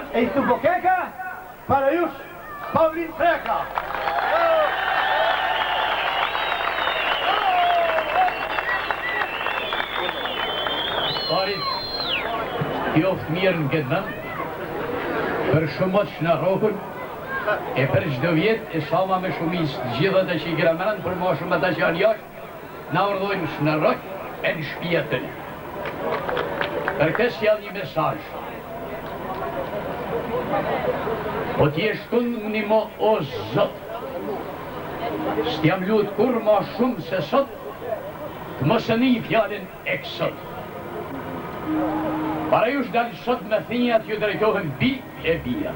E të bokeka, para jush, Pavlin Freka. Parit, joftë mirë në këtë vend, për shumët që në rohën, e për çdo vjet e sa ma me shumis gjithë ata që i kena mërën, për ma shumë ata që janë jashtë, na urdhojnë që në rohë e në shtëpia tëne. Për kësë janë një mesazh. Po t'je shtunë një mo o Zotë, s'tjam lutë kur ma shumë se sot, të mos e një fjallin e kësot. Para jush dalë sot me thinjat ju drejtohen bi e bia.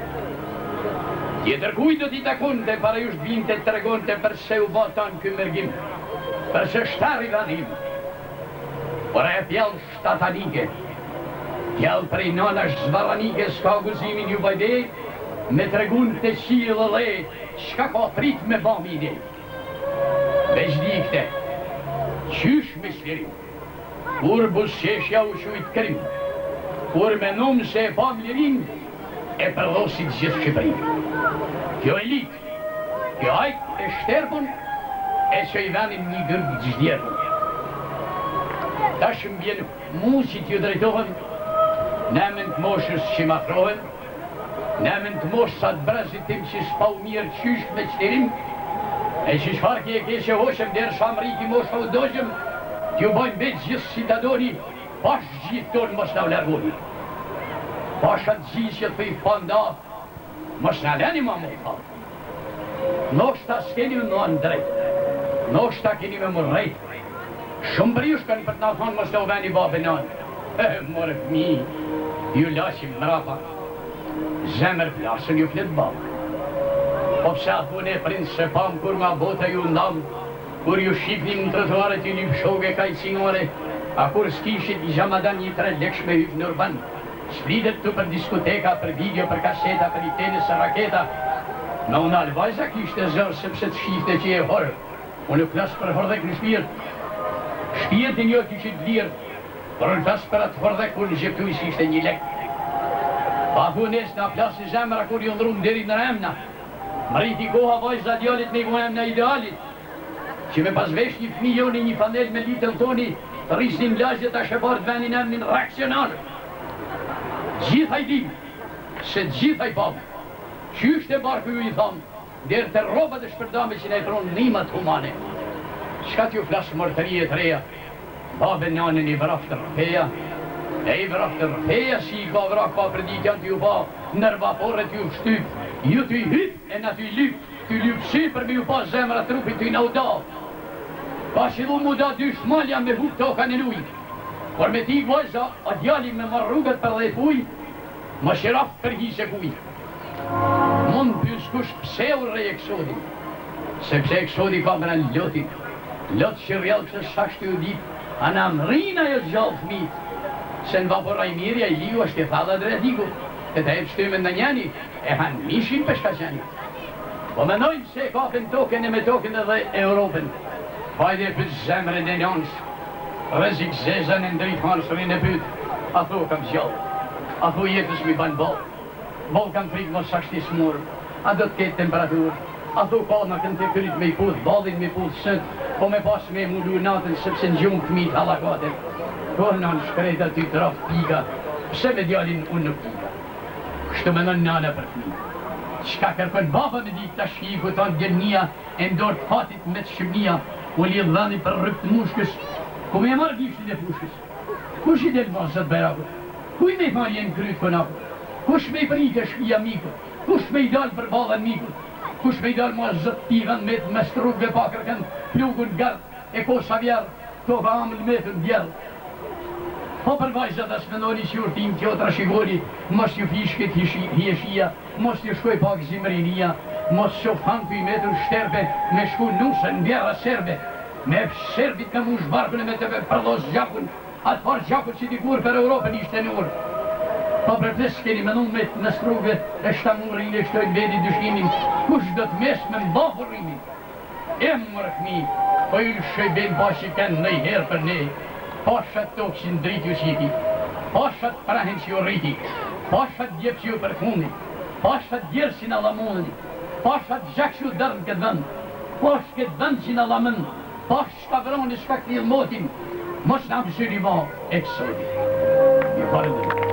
Tjetër kuj do t'i takon dhe para jush bin të tregon të përse u botan kë mërgim, përse shtari vanim. Por e pjallë shtatanike, pjallë prej nanash zvaranike s'ka guzimin ju bajdej, me tregun të qilë dhe le, shka ka prit me bami ide. Veç di këte, qysh me shlirim, kur busqeshja u shujt krim, kur me numë se e pam lirin, e përdosit gjithë Shqipërin. Kjo e lik, kjo ajk e shterpun, e që i venin një gërgë gjithjerpun. Ta shëm bjen musit ju drejtohen, nemen të moshës që mafrohen, nemen të moshë sa të brazit tim që s'pa u mirë qysh me qëtirim, e që shfarki e keshe hoshem dherë shamriki moshë u dojëm, t'ju bojnë betë gjithë si të doni, pash gjithë tonë mos në vlergoni. Pashat gjithë që të pëjë panda, mos në leni ma më falë. Noshta s'keni me më ndrejtë, noshta keni me më rejtë. Shumë për ju shkën për të në thonë mos në uveni babë nanë. More fëmi, ju lasim mrapa, zemër plasën ju fletë babë. Po pse atë e prind se pam kur nga bota ju ndamë, kur ju shqipnim në trotuaret ju një pëshoge kajcinore, a kur s'kishit i gjamadan një 3 leksh me hypë në urban, shpridet të për diskoteka, për video, për kaseta, për i tenis, raketa. Në unë alvajza kishte zërë sepse të shifte që e horë. Unë plasë për hordhek në shpirt. Shpirt e një kishit lirë, por unë plasë për atë hordhek unë gjeptu i si ishte një lek. Pa hunes në plasë i zemra kur ju ndrumë deri në remna. Mëriti koha vajza djallit me i emna idealit, që me pas vesh një fmi joni një panel me litën toni, të rrisnim lagjet a shëpart venin emnin reakcionarë. Gjithaj dim, se gjithaj babë, qysht e barku ju i thamë, dherë të robat e shpërdame që ne e pronë nimat humane. Shka t'ju flasë mërtërije të reja, babë nanën i vraf të rëpeja, e i vraf të rëpeja si i ka vrak pa predikjan t'ju ba, nër vaporet ju shtyp, ju t'ju i hyp e na t'ju i lyp, t'ju lyp si për me ju pa zemra trupit t'ju i nauda. Pa shilu mu da dy shmalja me huk toka në luj, por me ti vajza, a djali me marrë rrugët për dhe puj, më shiraf për hise kuj. Mund pys kush pse u rej eksodi, sepse eksodi ka më në lotit, lot që rjallë që shashtë ju dit, ana më rina jo gjallë fmit, se në vapora i mirja i liu është i thada dretiku, e të e pështyme në njani, e hanë mishin për shka qeni. Po menojmë se kapin token e me token edhe Europën, hajde për zemrën e njonës, rëzik zezën e ndrit hansërin e pyt, a thu kam gjallë, a thu jetës mi banë bolë, bolë kam frikë mos shashti smurë, a do të ketë temperaturë, a thu ka në kënë të kryt me i puth, balin me i puth sëtë, po me pas me mullu natën sepse në gjumë këmit halakatën. Ko në shkreta ty të rafë pika, pse me djallin unë në pika? Kështu me në nana për fmi. Qka kërkën baba me ditë të shki, këton gjennia, e ndorë të fatit me të shqimnia, u li dhani për rëpë të mushkës, ku me e marrë gishtin e fushkës. Kush i delë masët beraku? Kuj me i marrë jenë krytë kënaku? Kush me i përike shpia miku? Kush me i dalë për balën miku? Kush me i dalë ma zëtë tivën me të mestrugve pakërkën, plugun gardë, e ko savjarë, to ka amëll me të ndjellë. Po për vajzat asë menoni që urtim tjotra shikoni, mos ju fishket hieshia, mos ju shkoj pak zimrinia, mos që fanë të i metër shterbe, me shku nusën bjera serbe, me serbit me mush barkën e me të përlos gjakun, atë farë gjakun që dikur për Europën ishte në urë. Po për të s'keni menon me të nëstruve, e shtamurin e shtojnë vedi dyshimin, kush do të mes me mbafërimin. E më rëfmi, po ju në shëjben bashi kënë nëj herë për ne, pashat tokë që në dritë ju shiti, pashat prahen që ju rriti, Pashat djepë që ju përfuni, pashat djerë që në lamoni, pashat gjak që ju dërnë këtë vënd, pash këtë vënd që në lamën, pash shkavroni shka këtil motin, mos në më shëri ma e kësodi. Një farë dhe.